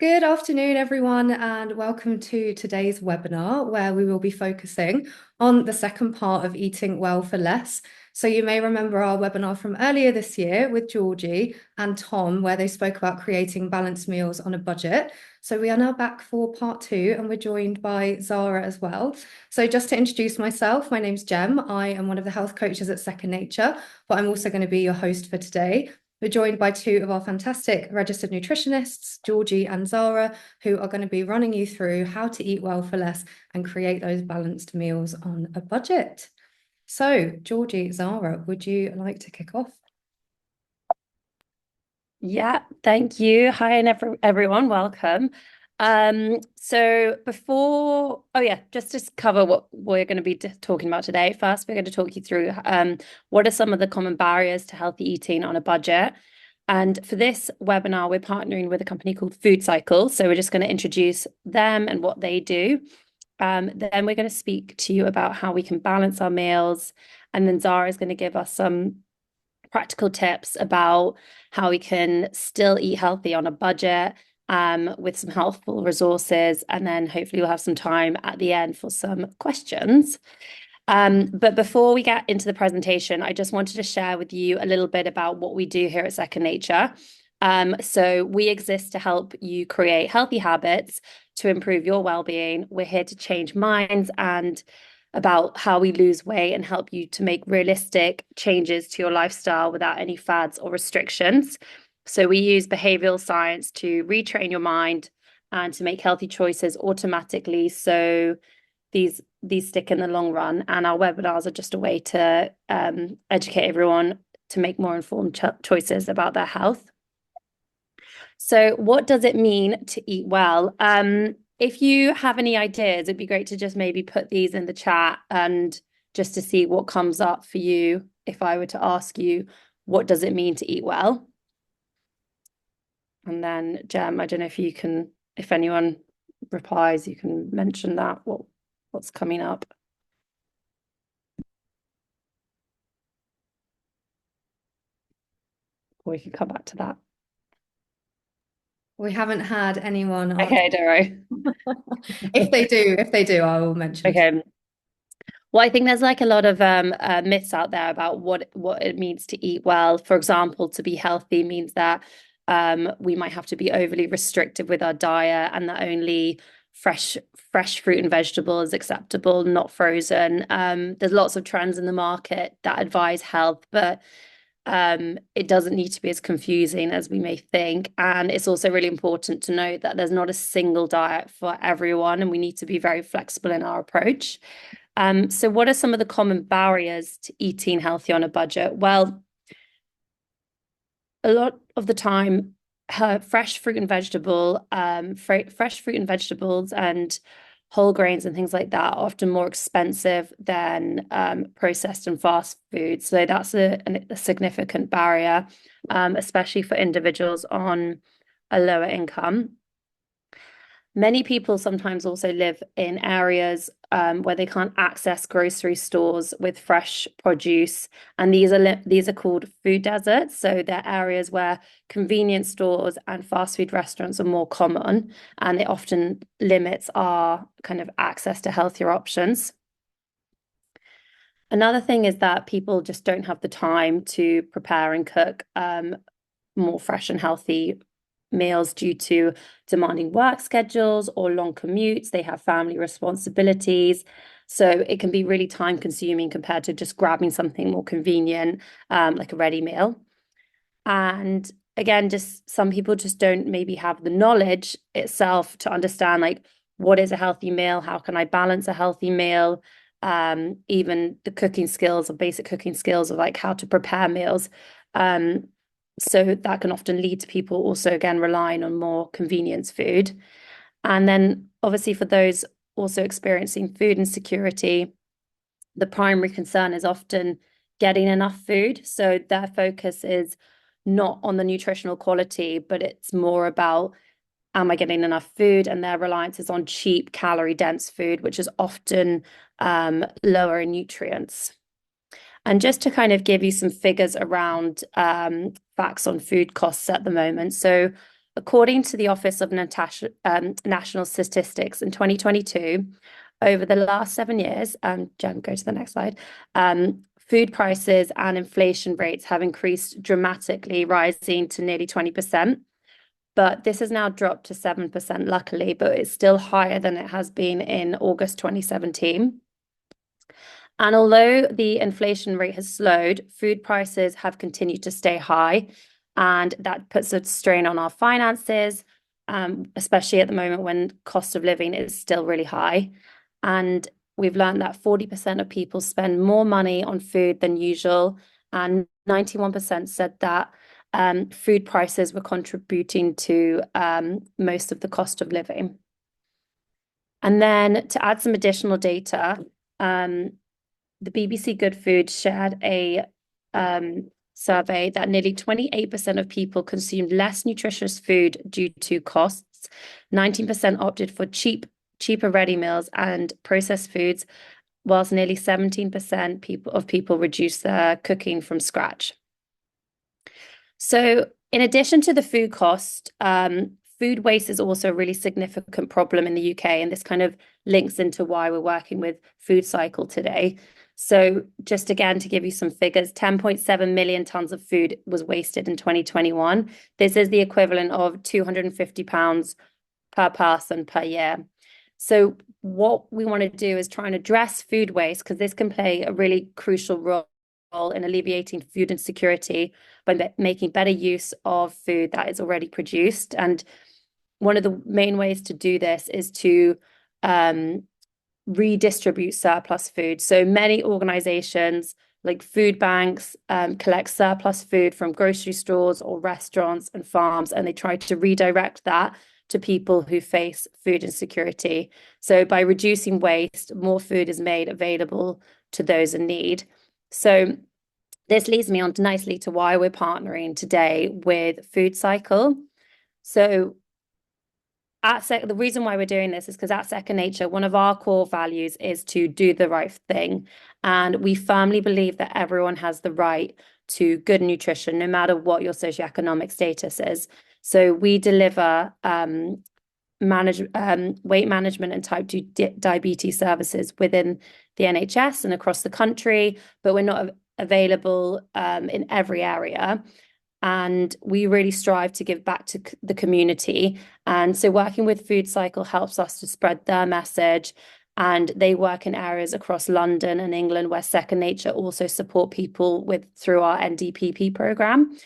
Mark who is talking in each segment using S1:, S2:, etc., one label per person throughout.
S1: Good afternoon, everyone, and welcome to today's webinar where we will be focusing on the second part of eating well for less. So you may remember our webinar from earlier this year with Georgie and Tom, where they spoke about creating balanced meals on a budget. So we are now back for part two, and we're joined by Zara as well. So just to introduce myself, my name's Jem. I am one of the health coaches at Second Nature, but I'm also going to be your host for today. We're joined by two of our fantastic registered nutritionists, Georgie and Zara, who are going to be running you through how to eat well for less and create those balanced meals on a budget. So, Georgie, Zara, would you like to kick off?
S2: Yeah, thank you. Hi, and everyone, welcome. Just to cover what we're going to be talking about today. First, we're going to talk you through what are some of the common barriers to healthy eating on a budget. And for this webinar, we're partnering with a company called FoodCycle. So we're just going to introduce them and what they do. Then we're going to speak to you about how we can balance our meals. And then Zara is going to give us some practical tips about how we can still eat healthy on a budget with some helpful resources. And then hopefully we'll have some time at the end for some questions. But before we get into the presentation, I just wanted to share with you a little bit about what we do here at Second Nature. So we exist to help you create healthy habits to improve your well-being. We're here to change minds and about how we lose weight and help you to make realistic changes to your lifestyle without any fads or restrictions. So we use behavioral science to retrain your mind and to make healthy choices automatically. So these stick in the long run. And our webinars are just a way to educate everyone to make more informed choices about their health. So what does it mean to eat well? If you have any ideas, it'd be great to just maybe put these in the chat and just to see what comes up for you if I were to ask you, what does it mean to eat well? And then, Jem, I don't know if anyone replies, you can mention that, what's coming up. Or we can come back to that.
S1: We haven't had anyone answer.
S2: Okay, don't worry.
S1: If they do, I will mention.
S2: Okay. Well, I think there's like a lot of myths out there about what it means to eat well. For example, to be healthy means that we might have to be overly restrictive with our diet and that only fresh fruit and vegetables acceptable, not frozen. There's lots of trends in the market that advise health, but it doesn't need to be as confusing as we may think. And it's also really important to note that there's not a single diet for everyone, and we need to be very flexible in our approach. So what are some of the common barriers to eating healthy on a budget? Well, a lot of the time, fresh fruit and vegetables and whole grains and things like that are often more expensive than processed and fast food. So that's a significant barrier, especially for individuals on a lower income. Many people sometimes also live in areas where they can't access grocery stores with fresh produce, and these are called food deserts. So they're areas where convenience stores and fast food restaurants are more common, and it often limits our kind of access to healthier options. Another thing is that people just don't have the time to prepare and cook more fresh and healthy meals due to demanding work schedules or long commutes. They have family responsibilities. So it can be really time consuming compared to just grabbing something more convenient, like a ready meal. And again, just some people just don't maybe have the knowledge itself to understand like what is a healthy meal? How can I balance a healthy meal? Even the cooking skills or basic cooking skills of like how to prepare meals. So that can often lead to people also, again, relying on more convenience food. And then, obviously, for those also experiencing food insecurity, the primary concern is often getting enough food. So their focus is not on the nutritional quality, but it's more about, am I getting enough food? And their reliance is on cheap, calorie-dense food, which is often lower in nutrients. And just to kind of give you some figures around facts on food costs at the moment. So according to the Office of National Statistics in 2022, over the last 7 years, Jen, go to the next slide, food prices and inflation rates have increased dramatically, rising to nearly 20%. But this has now dropped to 7%, luckily, but it's still higher than it has been in August 2017. And although the inflation rate has slowed, food prices have continued to stay high, and that puts a strain on our finances, especially at the moment when cost of living is still really high. And we've learned that 40% of people spend more money on food than usual, and 91% said that food prices were contributing to most of the cost of living. And then to add some additional data, the BBC Good Food shared a survey that nearly 28% of people consumed less nutritious food due to costs. 19% opted for cheaper ready meals and processed foods, whilst nearly 17% of people reduced their cooking from scratch. So in addition to the food cost, food waste is also a really significant problem in the UK, and this kind of links into why we're working with FoodCycle today. So just again, to give you some figures, 10.7 million tons of food was wasted in 2021. This is the equivalent of £250 per person per year. So what we want to do is try and address food waste, because this can play a really crucial role in alleviating food insecurity by making better use of food that is already produced. And one of the main ways to do this is to redistribute surplus food. So many organizations like food banks collect surplus food from grocery stores or restaurants and farms, and they try to redirect that to people who face food insecurity. So by reducing waste, more food is made available to those in need. So this leads me on nicely to why we're partnering today with FoodCycle. So the reason why we're doing this is because at Second Nature, one of our core values is to do the right thing. And we firmly believe that everyone has the right to good nutrition, no matter what your socioeconomic status is. So we deliver weight management and type 2 diabetes services within the NHS and across the country, but we're not available in every area. And we really strive to give back to the community. And so working with FoodCycle helps us to spread their message. And they work in areas across London and England where Second Nature also support people through our NDPP program.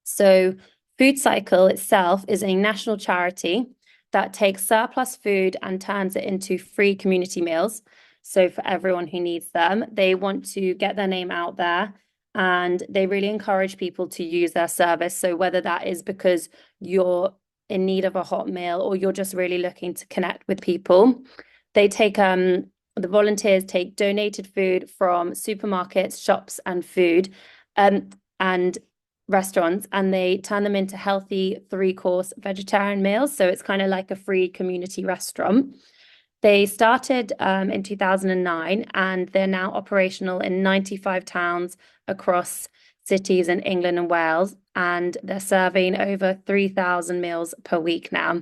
S2: So FoodCycle itself is a national charity that takes surplus food and turns it into free community meals. So for everyone who needs them, they want to get their name out there, and they really encourage people to use their service. So whether that is because you're in need of a hot meal or you're just really looking to connect with people, they take the volunteers take donated food from supermarkets, shops, and food and restaurants, and they turn them into healthy 3-course vegetarian meals. So it's kind of like a free community restaurant. They started in 2009, and they're now operational in 95 towns across cities in England and Wales, and they're serving over 3,000 meals per week now.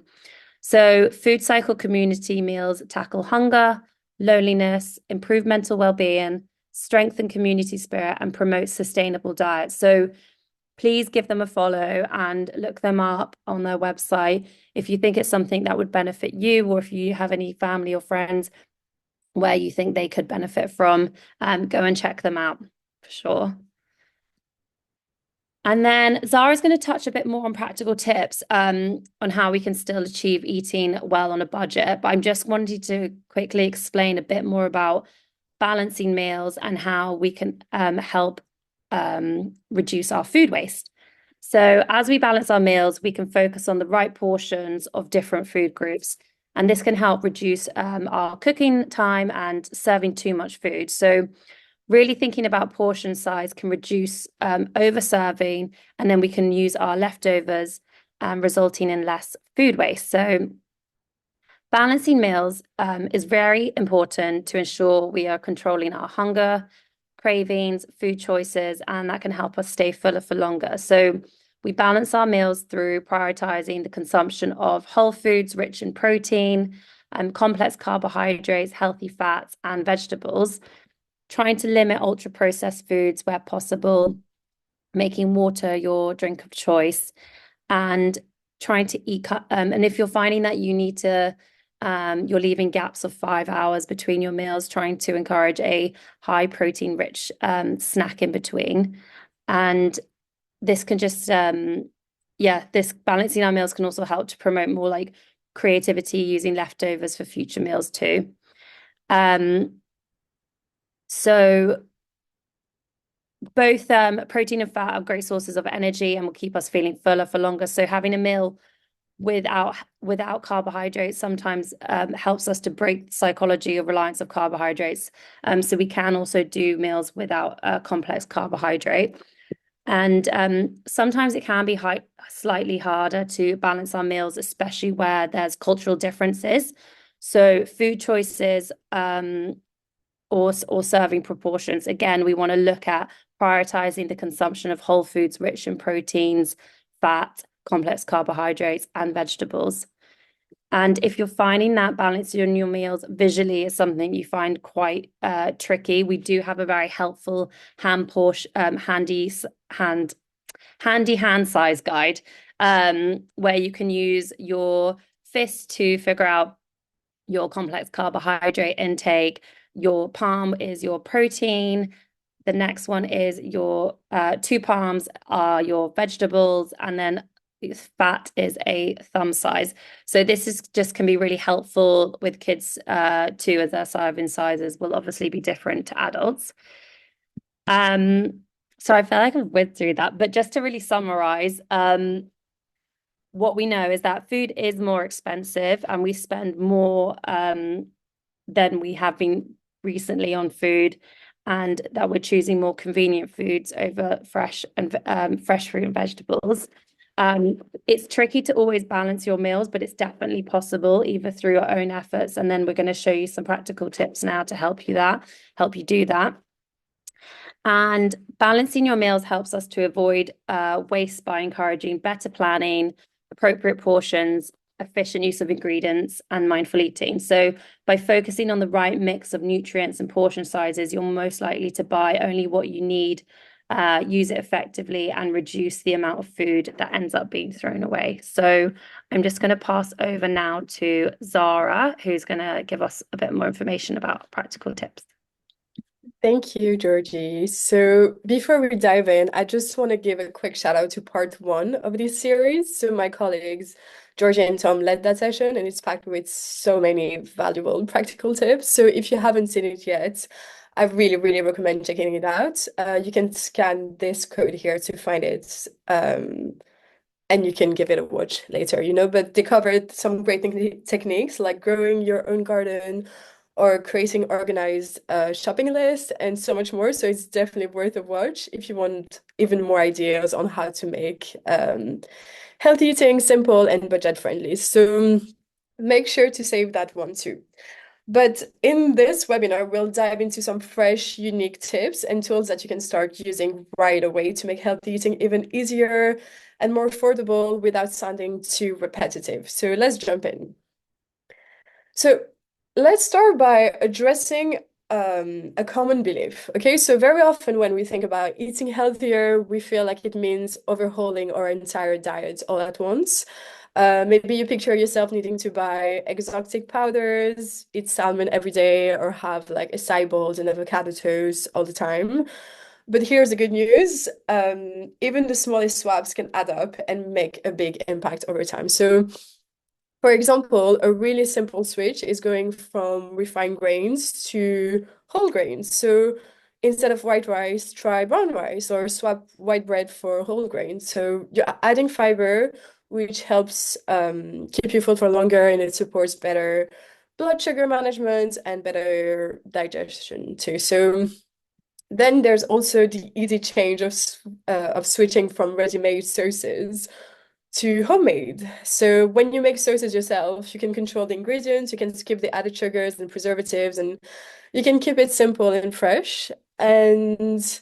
S2: So FoodCycle community meals tackle hunger, loneliness, improve mental well-being, strengthen community spirit, and promote sustainable diets. So please give them a follow and look them up on their website if you think it's something that would benefit you, or if you have any family or friends where you think they could benefit from, go and check them out for sure. And then Zara's going to touch a bit more on practical tips on how we can still achieve eating well on a budget. But I'm just wanting to quickly explain a bit more about balancing meals and how we can help reduce our food waste. So as we balance our meals, we can focus on the right portions of different food groups, and this can help reduce our cooking time and serving too much food. So really thinking about portion size can reduce over serving, and then we can use our leftovers, resulting in less food waste. So balancing meals is very important to ensure we are controlling our hunger, cravings, food choices, and that can help us stay fuller for longer. So We balance our meals through prioritizing the consumption of whole foods rich in protein, complex carbohydrates, healthy fats, and vegetables, trying to limit ultra processed foods where possible, making water your drink of choice, and trying to eat. And if you're finding that you need to, you're leaving gaps of 5 hours between your meals, trying to encourage a high protein rich snack in between. And this can just, this balancing our meals can also help to promote more like creativity using leftovers for future meals too. So both protein and fat are great sources of energy and will keep us feeling fuller for longer. So having a meal without carbohydrates sometimes helps us to break the psychology of reliance of carbohydrates. So we can also do meals without a complex carbohydrate. And sometimes it can be slightly harder to balance our meals, especially where there's cultural differences. So food choices or serving proportions. Again, we want to look at prioritizing the consumption of whole foods rich in proteins, fat, complex carbohydrates, and vegetables. And if you're finding that balance in your meals visually is something you find quite tricky, we do have a very helpful handy hand size guide where you can use your fist to figure out your complex carbohydrate intake. Your palm is your protein. The next one is your 2 palms are your vegetables, and then fat is a thumb size. So this is just can be really helpful with kids too, as their serving sizes will obviously be different to adults. So I feel like I've went through that, but just to really summarize, what we know is that food is more expensive and we spend more than we have been recently on food, and that we're choosing more convenient foods over fresh fruit and vegetables. It's tricky to always balance your meals, but it's definitely possible either through your own efforts, and then we're going to show you some practical tips now to help you do that. And balancing your meals helps us to avoid waste by encouraging better planning, appropriate portions, efficient use of ingredients, and mindful eating. So by focusing on the right mix of nutrients and portion sizes, you're most likely to buy only what you need, use it effectively, and reduce the amount of food that ends up being thrown away. So I'm just going to pass over now to Zara, who's going to give us a bit more information about practical tips.
S3: Thank you, Georgie. So before we dive in, I just want to give a quick shout out to part one of this series. So my colleagues, Georgie and Tom, led that session, and it's packed with so many valuable practical tips. So if you haven't seen it yet, I really, really recommend checking it out. You can scan this code here to find it, and you can give it a watch later, but they covered some great techniques like growing your own garden or creating organized shopping lists and so much more. So it's definitely worth a watch if you want even more ideas on how to make healthy eating simple and budget friendly. So make sure to save that one too. But in this webinar, we'll dive into some fresh, unique tips and tools that you can start using right away to make healthy eating even easier and more affordable without sounding too repetitive. So let's jump in. So let's start by addressing a common belief. Okay, so very often when we think about eating healthier, we feel like it means overhauling our entire diet all at once. Maybe you picture yourself needing to buy exotic powders, eat salmon every day, or have like acai bowls and avocado toast all the time. But here's the good news. Even the smallest swaps can add up and make a big impact over time. So for example, a really simple switch is going from refined grains to whole grains. So instead of white rice, try brown rice or swap white bread for whole grains. So you're adding fiber, which helps keep you full for longer, and it supports better blood sugar management and better digestion too. So then there's also the easy change of switching from ready-made sauces to homemade. So when you make sauces yourself, you can control the ingredients, you can skip the added sugars and preservatives, and you can keep it simple and fresh. And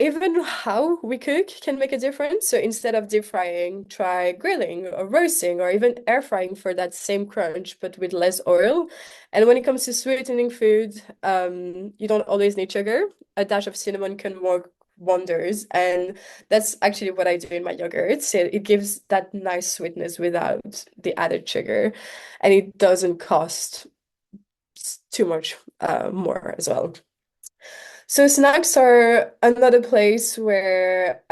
S3: even how we cook can make a difference. So instead of deep frying, try grilling or roasting or even air frying for that same crunch, but with less oil. And when it comes to sweetening food, you don't always need sugar. A dash of cinnamon can work wonders. And that's actually what I do in my yogurt. So it gives that nice sweetness without the added sugar. And it doesn't cost too much more as well. So snacks are another place where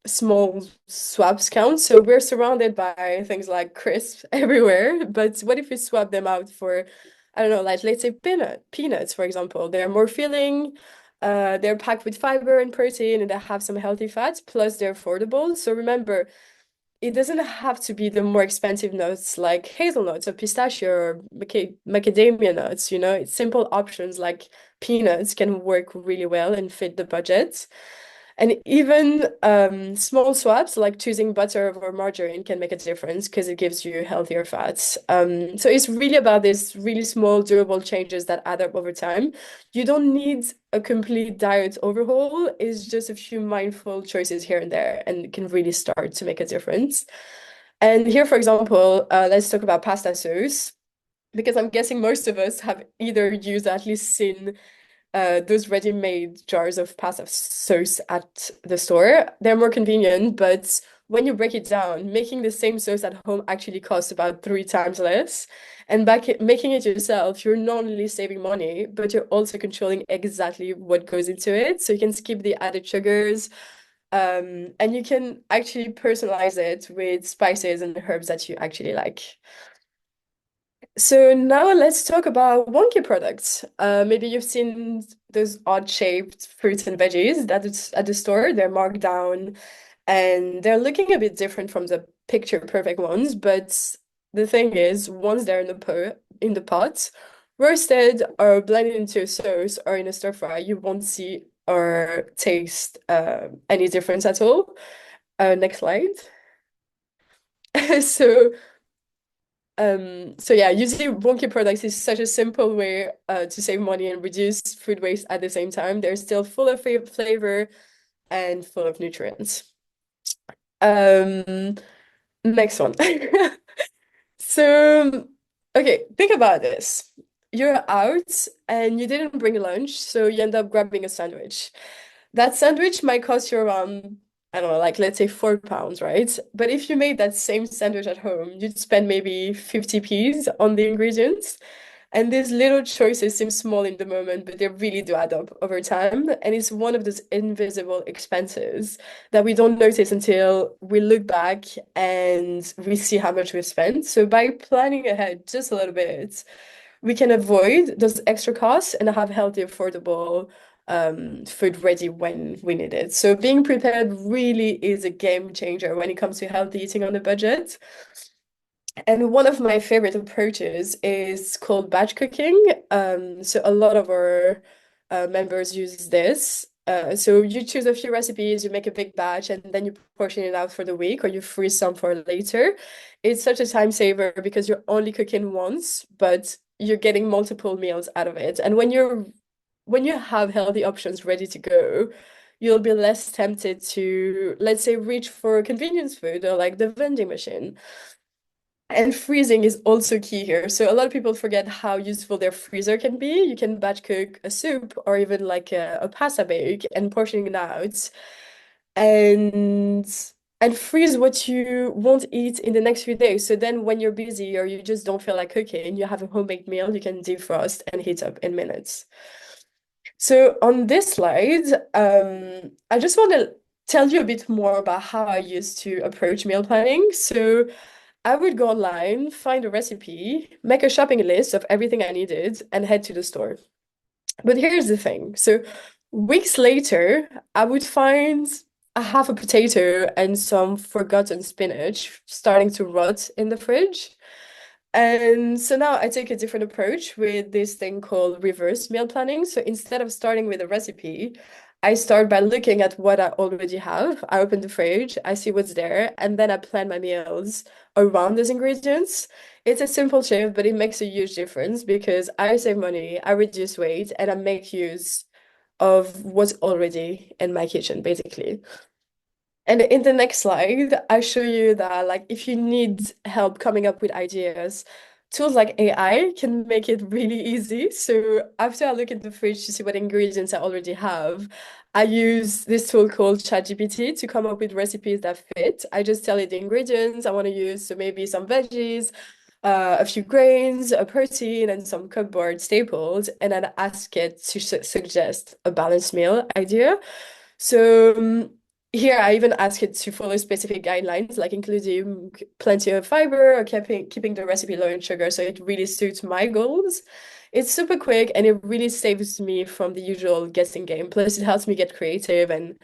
S3: small swaps count. So we're surrounded by things like crisps everywhere, but what if we swap them out for, I don't know, like let's say peanuts, for example. They're more filling, they're packed with fiber and protein, and they have some healthy fats, plus they're affordable. So remember, it doesn't have to be the more expensive nuts like hazelnuts or pistachio or macadamia nuts, you know, it's simple options like peanuts can work really well and fit the budget. And even small swaps like choosing butter over margarine can make a difference because it gives you healthier fats. So it's really about these really small, durable changes that add up over time. You don't need a complete diet overhaul. It's just a few mindful choices here and there, and it can really start to make a difference. And here, for example, let's talk about pasta sauce, because I'm guessing most of us have either used or at least seen those ready-made jars of pasta sauce at the store. They're more convenient, but when you break it down, making the same sauce at home actually costs about 3 times less. And making it yourself, you're not only saving money, but you're also controlling exactly what goes into it. So you can skip the added sugars, and you can actually personalize it with spices and herbs that you actually like. So now let's talk about wonky products. Maybe you've seen those odd-shaped fruits and veggies that it's at the store. They're marked down and they're looking a bit different from the picture perfect ones. But the thing is, once they're in the pot, roasted or blended into a sauce or in a stir fry, you won't see or taste any difference at all. Next slide. So so yeah, using wonky products is such a simple way to save money and reduce food waste at the same time. They're still full of flavor and full of nutrients. Um, Next one. So, okay, think about this. You're out and you didn't bring lunch, so you end up grabbing a sandwich. That sandwich might cost you around, I don't know, like let's say £4, right? But if you made that same sandwich at home, you'd spend maybe 50p's on the ingredients. And these little choices seem small in the moment, but they really do add up over time. And it's one of those invisible expenses that we don't notice until we look back and we see how much we've spent. So by planning ahead just a little bit, we can avoid those extra costs and have healthy, affordable food ready when we need it. So being prepared really is a game changer when it comes to healthy eating on a budget. And one of my favorite approaches is called batch cooking. So a lot of our members use this. So you choose a few recipes, you make a big batch, and then you portion it out for the week, or you freeze some for later. It's such a time saver because you're only cooking once, but you're getting multiple meals out of it. And when you have healthy options ready to go, you'll be less tempted to, let's say, reach for convenience food or like the vending machine. And freezing is also key here. So a lot of people forget how useful their freezer can be. You can batch cook a soup or even like a pasta bake and portion it out and and freeze what you won't eat in the next few days. So then when you're busy or you just don't feel like cooking, you have a homemade meal you can defrost and heat up in minutes. So on this slide, I just want to tell you a bit more about how I used to approach meal planning. So I would go online, find a recipe, make a shopping list of everything I needed, and head to the store. But here's the thing. So weeks later, I would find a half a potato and some forgotten spinach starting to rot in the fridge. And so now I take a different approach with this thing called reverse meal planning. So instead of starting with a recipe, I start by looking at what I already have. I open the fridge, I see what's there, and then I plan my meals around those ingredients. It's a simple shift, but it makes a huge difference because I save money, I reduce weight, and I make use of what's already in my kitchen, basically. And in the next slide, I show you that like if you need help coming up with ideas, tools like AI can make it really easy. So after I look at the fridge to see what ingredients I already have, I use this tool called ChatGPT to come up with recipes that fit. I just tell it the ingredients I want to use, so maybe some veggies, a few grains, a protein, and some cupboard staples, and then ask it to suggest a balanced meal idea. So here I even ask it to follow specific guidelines, like including plenty of fiber or keeping the recipe low in sugar, so it really suits my goals. It's super quick and it really saves me from the usual guessing game. Plus, it helps me get creative and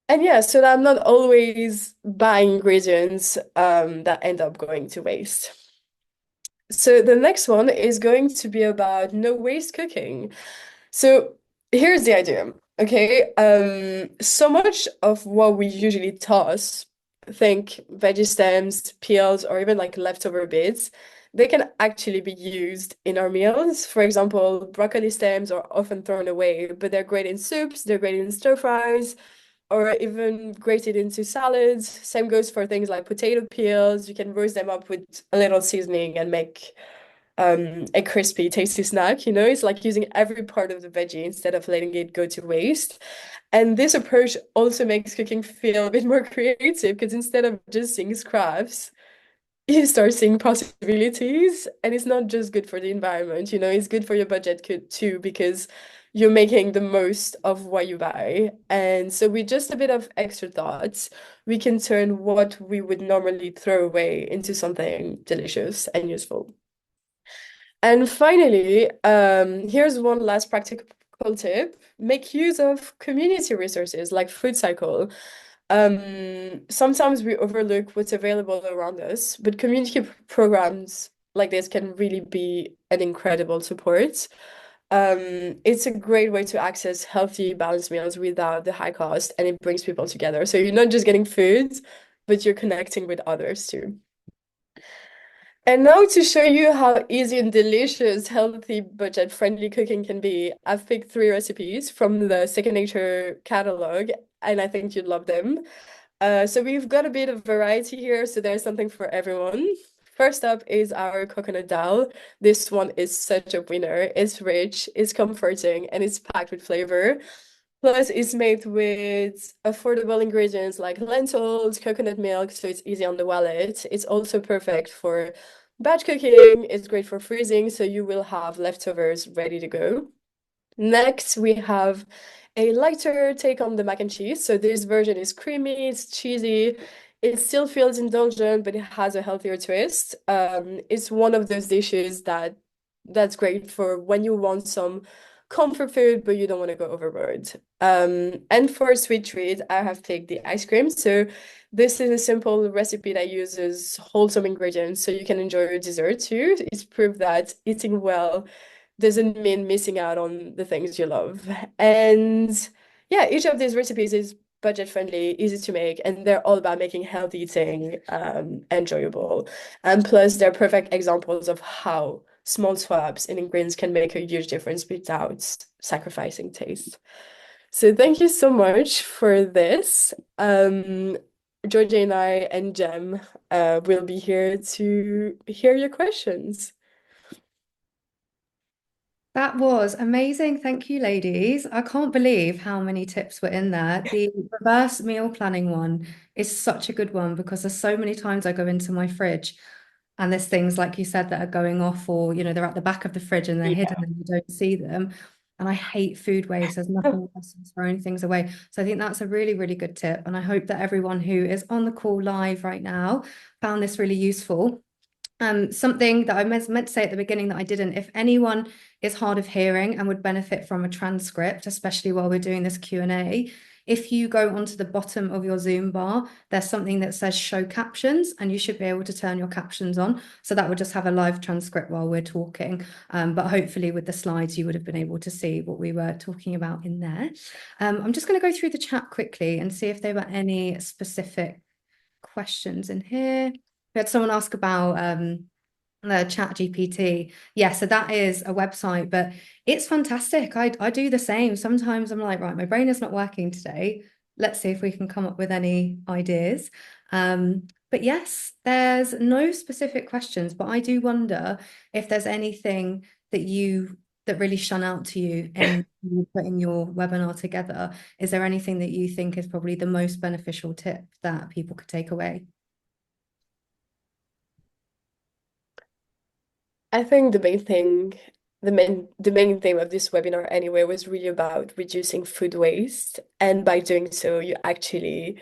S3: yeah, so that I'm not always buying ingredients that end up going to waste. So the next one is going to be about no waste cooking. So here's the idea. Okay, so much of what we usually toss, think veggie stems, peels, or even like leftover bits, they can actually be used in our meals. For example, broccoli stems are often thrown away, but they're great in soups, they're great in stir fries, or even grated into salads. Same goes for things like potato peels. You can roast them up with a little seasoning and make a crispy, tasty snack. It's like using every part of the veggie instead of letting it go to waste. And this approach also makes cooking feel a bit more creative because instead of just seeing scraps, you start seeing possibilities. And it's not just good for the environment, it's good for your budget too, because you're making the most of what you buy. And so with just a bit of extra thoughts, we can turn what we would normally throw away into something delicious and useful. And finally, here's one last practical tip. Make use of community resources like FoodCycle. Sometimes we overlook what's available around us, but community programs like this can really be an incredible support. It's a great way to access healthy, balanced meals without the high cost, and it brings people together. So you're not just getting food, but you're connecting with others too. And now to show you how easy and delicious, healthy, budget-friendly cooking can be, I've picked 3 recipes from the Second Nature catalog, and I think you'd love them. So we've got a bit of variety here, so there's something for everyone. First up is our coconut dal. This one is such a winner. It's rich, it's comforting, and it's packed with flavor. Plus, it's made with affordable ingredients like lentils, coconut milk, so it's easy on the wallet. It's also perfect for batch cooking. It's great for freezing, so you will have leftovers ready to go. Next, we have a lighter take on the mac and cheese. So this version is creamy, it's cheesy. It still feels indulgent, but it has a healthier twist. It's one of those dishes that's great for when you want some comfort food, but you don't want to go overboard. And for a sweet treat, I have picked the ice cream. So this is a simple recipe that uses wholesome ingredients, so you can enjoy your dessert too. It's proof that eating well doesn't mean missing out on the things you love. And yeah, each of these recipes is budget friendly, easy to make, and they're all about making healthy eating enjoyable. And plus, they're perfect examples of how small swaps in ingredients can make a huge difference without sacrificing taste. So thank you so much for this. Georgie and I and Jem will be here to hear your questions.
S1: That was amazing. Thank you, ladies. I can't believe how many tips were in there. The reverse meal planning one is such a good one because there's so many times I go into my fridge and there's things like you said that are going off, or they're at the back of the fridge and they're hidden and you don't see them. And I hate food waste. There's nothing worse than throwing things away. So I think that's a really, really good tip. And I hope that everyone who is on the call live right now found this really useful. Something that I meant to say at the beginning that I didn't, if anyone is hard of hearing and would benefit from a transcript, especially while we're doing this Q&A, if you go onto the bottom of your Zoom bar, there's something that says show captions, and you should be able to turn your captions on. So that would just have a live transcript while we're talking. But hopefully with the slides, you would have been able to see what we were talking about in there. I'm just going to go through the chat quickly and see if there were any specific questions in here. We had someone ask about Chat GPT. Yeah, so that is a website, but it's fantastic. I do the same. Sometimes I'm like, right, my brain is not working today. Let's see if we can come up with any ideas. But yes, there's no specific questions, but I do wonder if there's anything that really shone out to you in you putting your webinar together. Is there anything that you think is probably the most beneficial tip that people could take away?
S3: I think the main thing of this webinar anyway was really about reducing food waste, and by doing so, you actually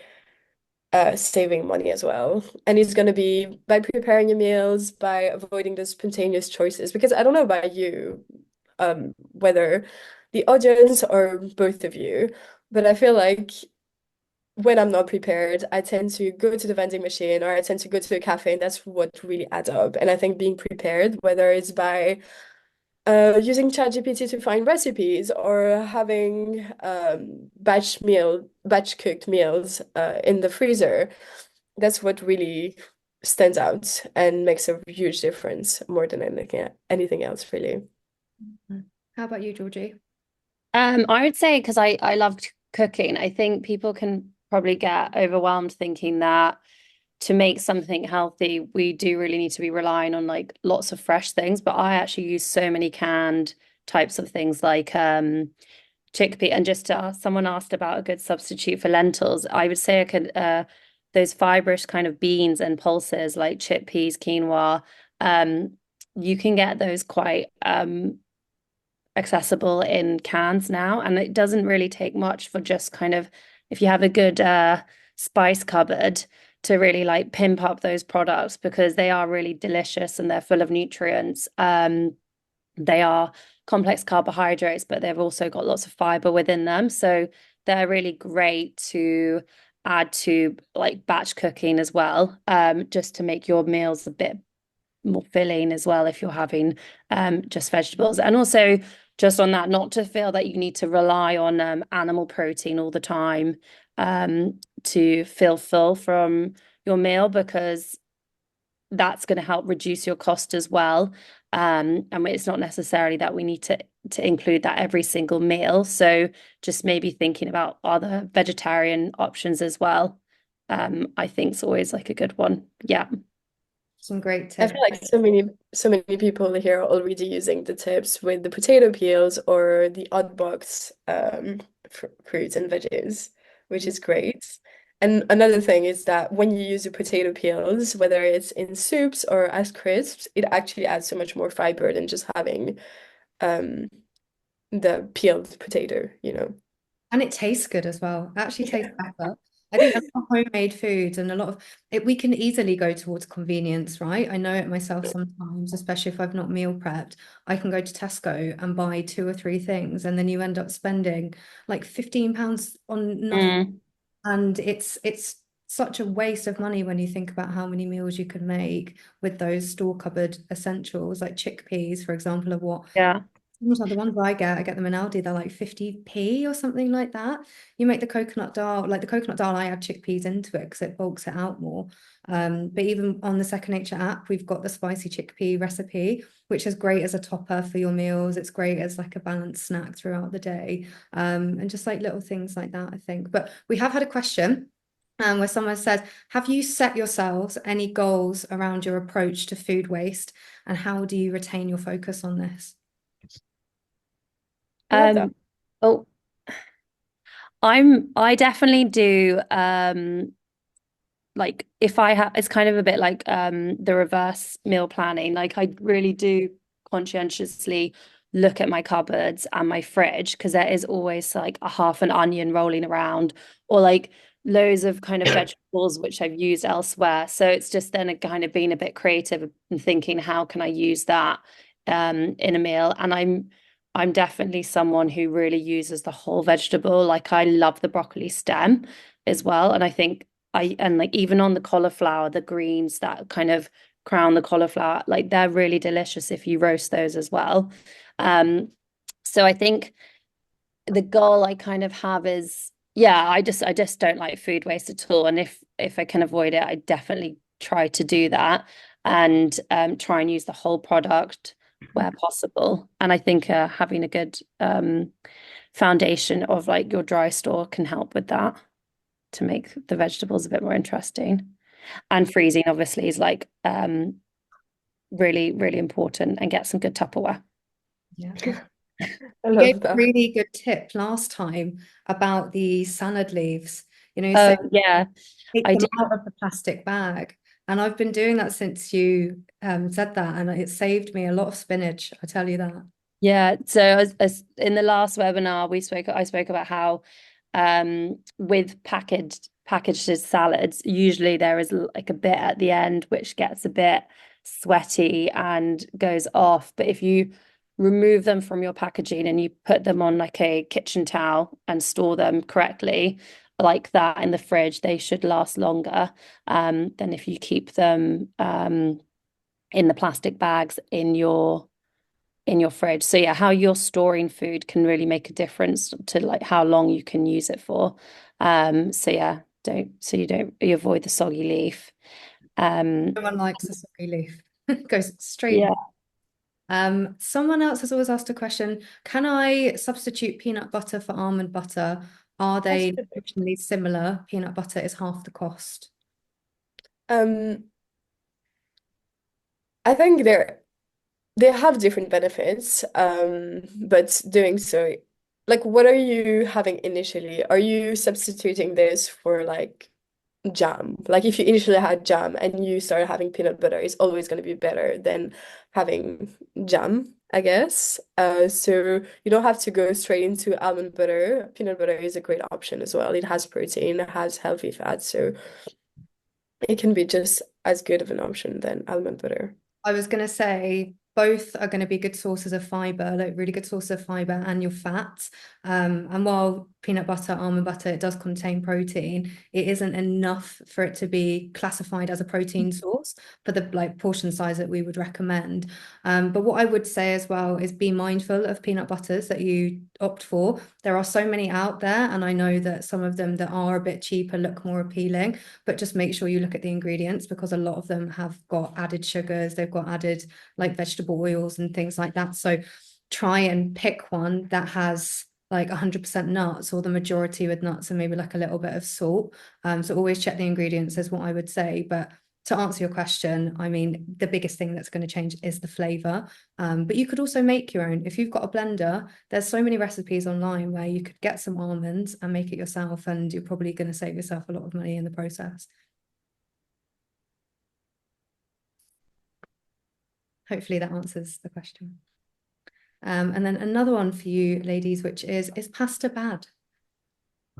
S3: saving money as well. And it's going to be by preparing your meals, by avoiding the spontaneous choices. Because I don't know about you, whether the audience or both of you, but I feel like when I'm not prepared, I tend to go to the vending machine or I tend to go to a cafe, and that's what really adds up. And I think being prepared, whether it's by using ChatGPT to find recipes or having batch cooked meals in the freezer, that's what really stands out and makes a huge difference more than anything else, really.
S1: How about you, Georgie?
S2: I would say because I loved cooking, I think people can probably get overwhelmed thinking that to make something healthy, we do really need to be relying on like lots of fresh things. But I actually use so many canned types of things like chickpea. And just someone asked about a good substitute for lentils. I would say I could those fibrous kind of beans and pulses like chickpeas, quinoa. You can get those quite accessible in cans now, and it doesn't really take much for just kind of if you have a good spice cupboard to really like pimp up those products because they are really delicious and they're full of nutrients. They are complex carbohydrates, but they've also got lots of fiber within them, so they're really great to add to like batch cooking as well, just to make your meals a bit more filling as well if you're having just vegetables. And also just on that, not to feel that you need to rely on animal protein all the time to feel full from your meal, because that's going to help reduce your cost as well. And it's not necessarily that we need to include that every single meal. So just maybe thinking about other vegetarian options as well. I think is always like a good one. Yeah.
S1: Some great
S3: I
S1: tips.
S3: feel like so many people here are already using the tips with the potato peels or the odd box fruits and veggies, which is great. And another thing is that when you use the potato peels, whether it's in soups or as crisps, it actually adds so much more fiber than just having um the peeled potato.
S1: And it tastes good as well. It actually tastes
S3: Yeah.
S1: better. I think a lot of homemade foods and a lot of it, we can easily go towards convenience, right? I know it myself sometimes, especially if I've not meal prepped. I can go to Tesco and buy two or three things, and then you end up spending like £15 on nothing.
S2: Mm,
S1: And it's such a waste of money when you think about how many meals you could make with those store cupboard essentials, like chickpeas, for example, of what
S2: yeah.
S1: the ones I get them in Aldi, they're like 50p or something like that. You make the coconut dal, like the coconut dal, I add chickpeas into it because it bulks it out more. But even on the Second Nature app, we've got the spicy chickpea recipe, which is great as a topper for your meals. It's great as like a balanced snack throughout the day. And just like little things like that, I think. But we have had a question. Where someone said, have you set yourselves any goals around your approach to food waste, and how do you retain your focus on this?
S3: I love that.
S2: Um, oh, I definitely do like if I have it's kind of a bit like the reverse meal planning. Like I really do conscientiously look at my cupboards and my fridge because there is always like a half an onion rolling around or like loads of kind of vegetables which I've used elsewhere. So it's just then a kind of being a bit creative and thinking how can I use that in a meal. And I'm definitely someone who really uses the whole vegetable. Like I love the broccoli stem as well. And I think and like even on the cauliflower, the greens that kind of crown the cauliflower, like they're really delicious if you roast those as well. Um, so I think the goal I kind of have is, yeah, I just don't like food waste at all. And if I can avoid it, I definitely try to do that. and try and use the whole product where possible. And I think having a good foundation of like your dry store can help with that to make the vegetables a bit more interesting. And freezing obviously is like really, really important, and get some good Tupperware.
S1: Yeah.
S3: I
S1: You gave
S3: love
S1: a
S3: that.
S1: really good tip last time about the salad leaves.
S2: Oh
S1: So
S2: yeah,
S1: take
S2: I
S1: them
S2: do.
S1: out of the plastic bag. And I've been doing that since you said that, and it saved me a lot of spinach, I tell you that.
S2: Yeah, so as in the last webinar I spoke about how with packaged salads, usually there is like a bit at the end which gets a bit sweaty and goes off. But if you remove them from your packaging and you put them on like a kitchen towel and store them correctly, like that in the fridge, they should last longer than if you keep them in the plastic bags in your fridge. So yeah, how you're storing food can really make a difference to like how long you can use it for. So yeah, you avoid the soggy leaf.
S1: No one likes a soggy leaf. It goes straight
S2: Yeah.
S1: in. Someone else has always asked a question, can I substitute peanut butter for almond butter? Are
S3: That's
S1: they
S3: good.
S1: nutritionally similar? Peanut butter is half the cost.
S3: Um, I think they have different benefits, but doing so, like, what are you having initially? Are you substituting this for like jam? Like, if you initially had jam and you started having peanut butter, it's always going to be better than having jam, I guess. So you don't have to go straight into almond butter. Peanut butter is a great option as well. It has protein, it has healthy fats, so it can be just as good of an option than almond butter.
S1: I was going to say both are going to be good sources of fiber, like really good source of fiber and your fats. And while peanut butter, almond butter, it does contain protein, it isn't enough for it to be classified as a protein source for the like portion size that we would recommend. But what I would say as well is be mindful of peanut butters that you opt for. There are so many out there, and I know that some of them that are a bit cheaper look more appealing, but just make sure you look at the ingredients because a lot of them have got added sugars, they've got added like vegetable oils and things like that. So try and pick one that has like 100% nuts or the majority with nuts and maybe like a little bit of salt. So always check the ingredients is what I would say. But to answer your question, I mean, the biggest thing that's going to change is the flavor. But you could also make your own. If you've got a blender, there's so many recipes online where you could get some almonds and make it yourself, and you're probably going to save yourself a lot of money in the process. Hopefully that answers the question. And then another one for you ladies, which is pasta bad?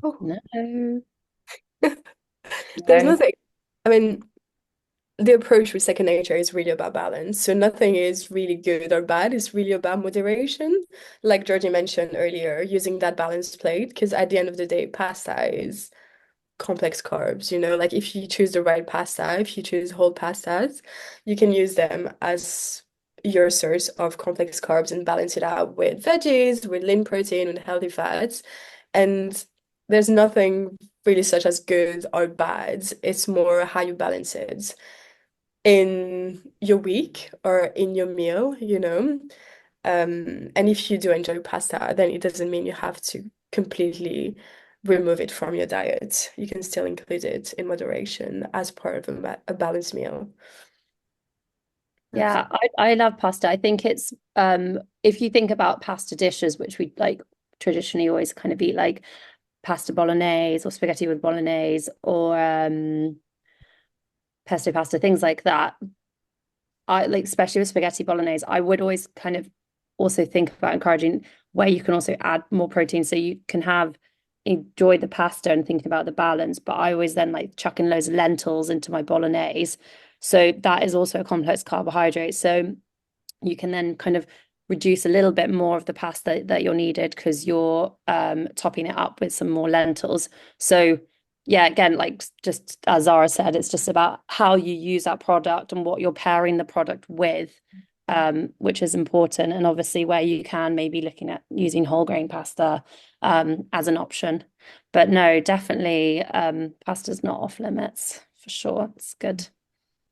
S3: Oh,
S2: No,
S3: there's
S2: no.
S3: nothing. I mean, the approach with second nature is really about balance. So nothing is really good or bad. It's really about moderation. Like Georgie mentioned earlier, using that balanced plate, because at the end of the day, pasta is complex carbs, you know, like if you choose the right pasta, if you choose whole pastas, you can use them as your source of complex carbs and balance it out with veggies, with lean protein, with healthy fats. And there's nothing really such as good or bad. It's more how you balance it in your week or in your meal, you know. And if you do enjoy pasta, then it doesn't mean you have to completely remove it from your diet. You can still include it in moderation as part of a balanced meal.
S2: Yeah, I love pasta. I think it's if you think about pasta dishes, which we like traditionally always kind of eat like pasta bolognese or spaghetti with bolognese or pesto pasta, things like that. I like, especially with spaghetti bolognese, I would always kind of also think about encouraging where you can also add more protein so you can have enjoy the pasta and thinking about the balance. But I always then like chuck in loads of lentils into my bolognese. So that is also a complex carbohydrate. So you can then kind of reduce a little bit more of the pasta that you're needed because you're topping it up with some more lentils. So yeah, again, like just as Zara said, it's just about how you use that product and what you're pairing the product with, which is important. And obviously, where you can, maybe looking at using whole grain pasta as an option. But no, definitely, pasta's not off limits for sure. It's good.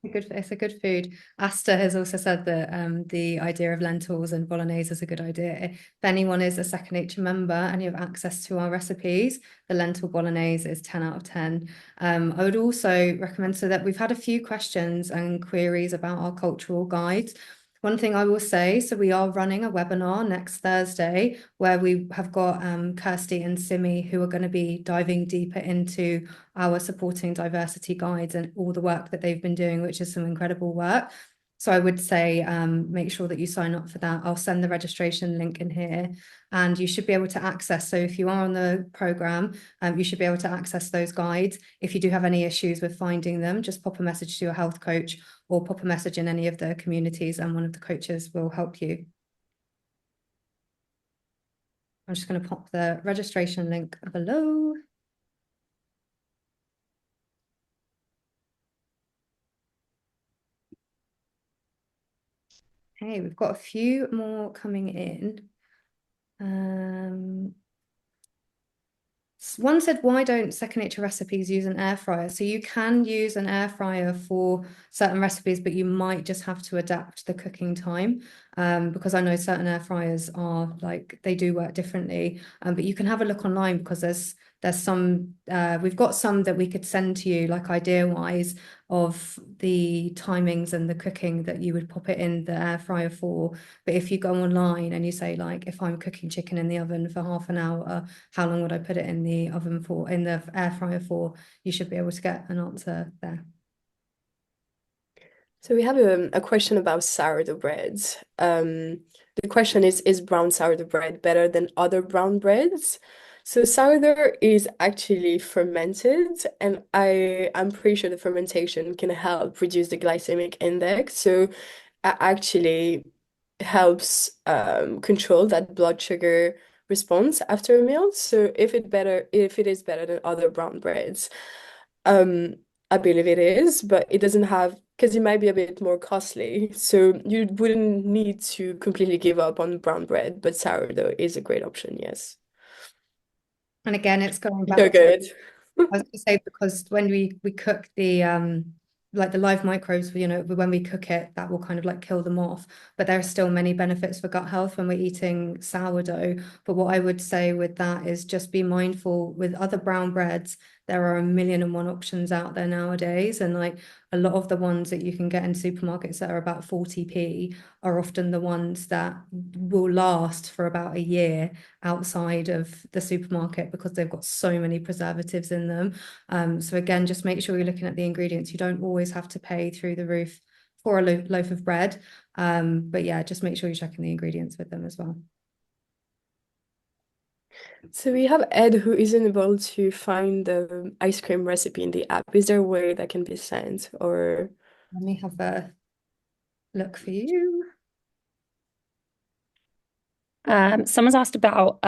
S1: It's a good food. Asta has also said that the idea of lentils and bolognese is a good idea. If anyone is a Second Nature member and you have access to our recipes, the lentil bolognese is 10 out of 10. I would also recommend, so that we've had a few questions and queries about our cultural guides. One thing I will say, so we are running a webinar next Thursday where we have got Kirsty and Simi who are going to be diving deeper into our supporting diversity guides and all the work that they've been doing, which is some incredible work. So I would say make sure that you sign up for that. I'll send the registration link in here and you should be able to access. So if you are on the program, you should be able to access those guides. If you do have any issues with finding them, just pop a message to your health coach or pop a message in any of the communities and one of the coaches will help you. I'm just going to pop the registration link below. Hey, we've got a few more coming in. One said, why don't Second Nature recipes use an air fryer? So you can use an air fryer for certain recipes, but you might just have to adapt the cooking time because I know certain air fryers are like, they do work differently. But you can have a look online because there's some, we've got some that we could send to you like idea-wise of the timings and the cooking that you would pop it in the air fryer for. But if you go online and you say like, if I'm cooking chicken in the oven for half an hour, how long would I put it in the oven for, in the air fryer for? You should be able to get an answer there.
S3: So we have a question about sourdough breads. The question is brown sourdough bread better than other brown breads? So sourdough is actually fermented, and I'm pretty sure the fermentation can help reduce the glycemic index. So it actually helps control that blood sugar response after a meal. So if it is better than other brown breads, um, I believe it is, but it doesn't have because it might be a bit more costly. So you wouldn't need to completely give up on brown bread, but sourdough is a great option, yes.
S1: And again, it's going back
S3: You're
S1: to,
S3: good.
S1: I was going to say, because when we cook the like the live microbes, you know, when we cook it, that will kind of like kill them off. But there are still many benefits for gut health when we're eating sourdough. But what I would say with that is just be mindful with other brown breads. There are 1,000,001 options out there nowadays, and like a lot of the ones that you can get in supermarkets that are about 40p are often the ones that will last for about a year outside of the supermarket because they've got so many preservatives in them. So again, just make sure you're looking at the ingredients. You don't always have to pay through the roof for a loaf of bread. But yeah, just make sure you're checking the ingredients with them as well.
S3: So we have Ed who isn't able to find the ice cream recipe in the app. Is there a way that can be sent or?
S1: Let me have a look for you.
S2: Someone's asked about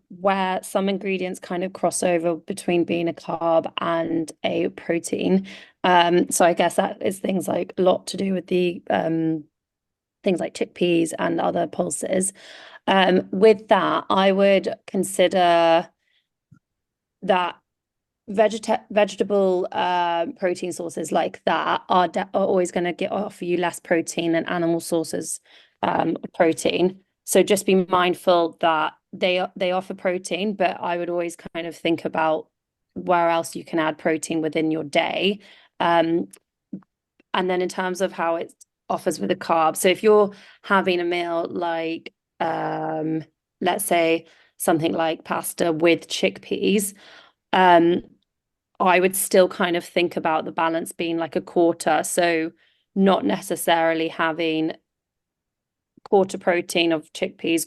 S2: where some ingredients kind of cross over between being a carb and a protein. So I guess that is things like a lot to do with the things like chickpeas and other pulses. With that, I would consider that vegetable protein sources like that are always going to offer you less protein than animal sources of protein. So just be mindful that they offer protein, but I would always kind of think about where else you can add protein within your day. And then in terms of how it offers with a carb. So if you're having a meal like let's say something like pasta with chickpeas, I would still kind of think about the balance being like a quarter. So not necessarily having quarter protein of chickpeas,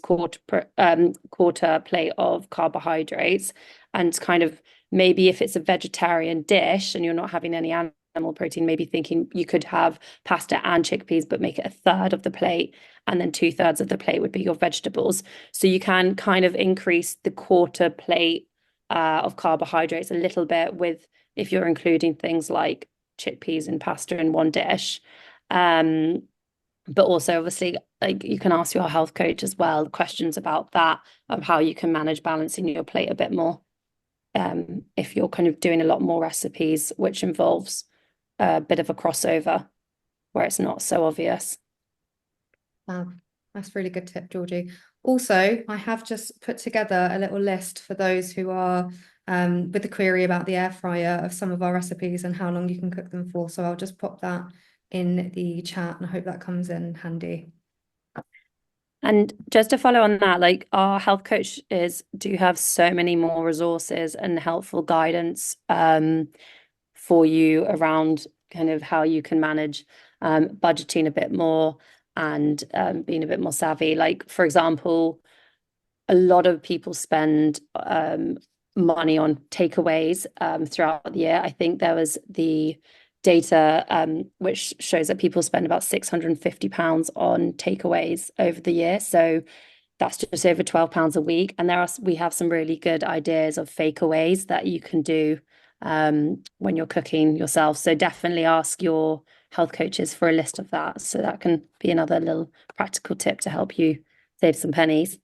S2: quarter plate of carbohydrates, and kind of maybe if it's a vegetarian dish and you're not having any animal protein, maybe thinking you could have pasta and chickpeas, but make it a third of the plate, and then 2/3 of the plate would be your vegetables. So you can kind of increase the quarter plate of carbohydrates a little bit with if you're including things like chickpeas and pasta in one dish. But also obviously like you can ask your health coach as well questions about that, of how you can manage balancing your plate a bit more if you're kind of doing a lot more recipes which involves a bit of a crossover. where it's not so obvious.
S1: Wow, that's a really good tip, Georgie. Also, I have just put together a little list for those who are with the query about the air fryer of some of our recipes and how long you can cook them for. So I'll just pop that in the chat and I hope that comes in handy.
S2: And just to follow on that, like our health coaches do have so many more resources and helpful guidance for you around kind of how you can manage budgeting a bit more and being a bit more savvy. Like, for example, a lot of people spend money on takeaways throughout the year. I think there was the data which shows that people spend about £650 on takeaways over the year. So that's just over £12 a week. And we have some really good ideas of fakeaways that you can do when you're cooking yourself. So definitely ask your health coaches for a list of that. So that can be another little practical tip to help you save some pennies.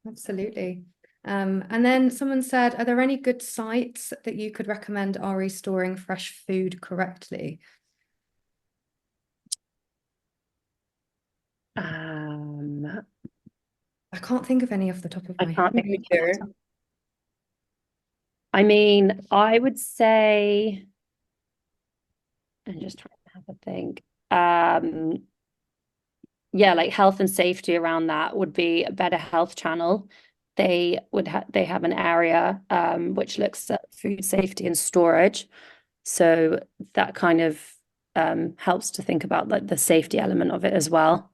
S1: Absolutely. And then someone said, are there any good sites that you could recommend Ari storing fresh food correctly?
S2: I
S1: I can't think of any off the top of my head.
S2: can't think
S3: Me
S2: of
S3: too.
S2: I mean, I would say, and just trying to have a think. Yeah, like health and safety around that would be a Better Health channel. They have an area which looks at food safety and storage. So that kind of helps to think about like the safety element of it as well.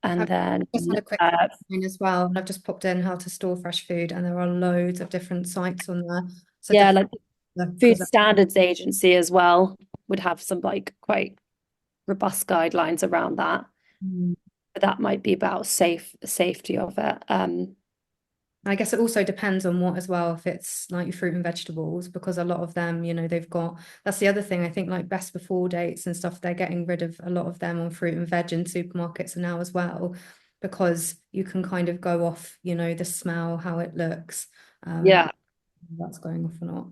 S2: And
S1: I've
S2: then
S1: just had a quick look as well, and I've just popped in how to store fresh food, and there are loads of different sites on there. So
S2: yeah, like
S1: because
S2: Food Standards Agency as well would have some like quite robust guidelines around that. But that might be about safety of it.
S1: I guess it also depends on what as well, if it's like your fruit and vegetables, because a lot of them, they've got, that's the other thing, I think like best before dates and stuff, they're getting rid of a lot of them on fruit and veg in supermarkets now as well, because you can kind of go off, the smell, how it looks,
S2: Yeah,
S1: that's going off or not.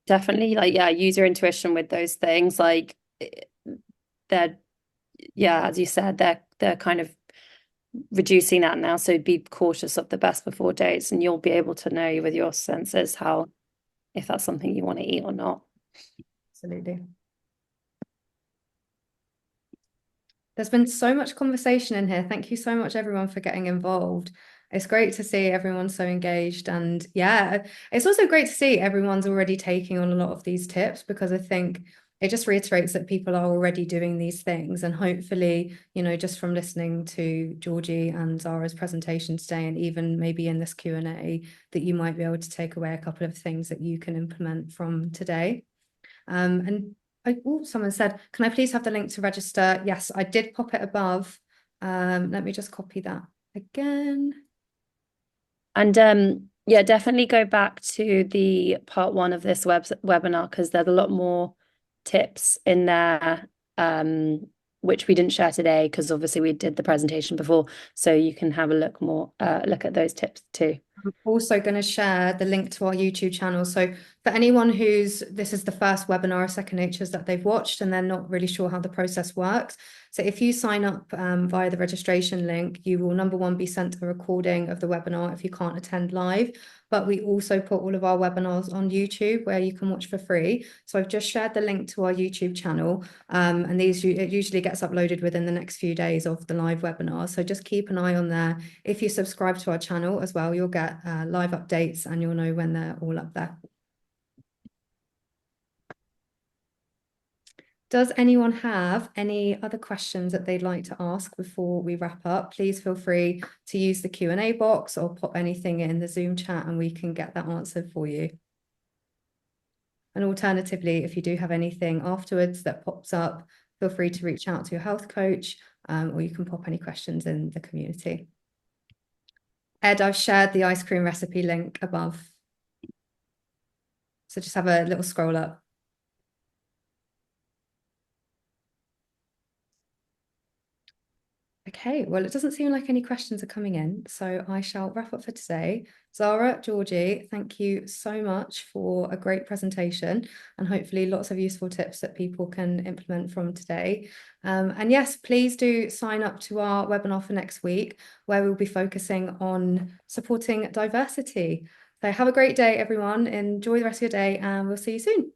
S2: definitely. Like, yeah, use your intuition with those things. Like, they're, yeah, as you said, they're kind of reducing that now. So be cautious of the best before dates, and you'll be able to know with your senses how if that's something you want to eat or not.
S1: Absolutely. There's been so much conversation in here. Thank you so much, everyone, for getting involved. It's great to see everyone so engaged. And yeah, it's also great to see everyone's already taking on a lot of these tips, because I think it just reiterates that people are already doing these things. And hopefully, just from listening to Georgie and Zara's presentation today, and even maybe in this Q&A, that you might be able to take away a couple of things that you can implement from today. And someone said, can I please have the link to register? Yes, I did pop it above. Let me just copy that again.
S2: And yeah, definitely go back to the part one of this webinar, because there's a lot more tips in there which we didn't share today because obviously we did the presentation before. So you can have a look at those tips too.
S1: I'm also going to share the link to our YouTube channel. So for anyone this is the first webinar of Second Natures that they've watched and they're not really sure how the process works. So if you sign up via the registration link, you will, number one, be sent a recording of the webinar if you can't attend live. But we also put all of our webinars on YouTube where you can watch for free. So I've just shared the link to our YouTube channel. And it usually gets uploaded within the next few days of the live webinar. So just keep an eye on there. If you subscribe to our channel as well, you'll get live updates and you'll know when they're all up there. Does anyone have any other questions that they'd like to ask before we wrap up? Please feel free to use the Q&A box or pop anything in the Zoom chat and we can get that answered for you. And alternatively, if you do have anything afterwards that pops up, feel free to reach out to your health coach, or you can pop any questions in the community. Ed, I've shared the ice cream recipe link above. So just have a little scroll up. Okay, well, it doesn't seem like any questions are coming in, so I shall wrap up for today. Zara, Georgie, thank you so much for a great presentation and hopefully lots of useful tips that people can implement from today. And yes, please do sign up to our webinar for next week, where we'll be focusing on supporting diversity. So have a great day, everyone. Enjoy the rest of your day, and we'll see you soon.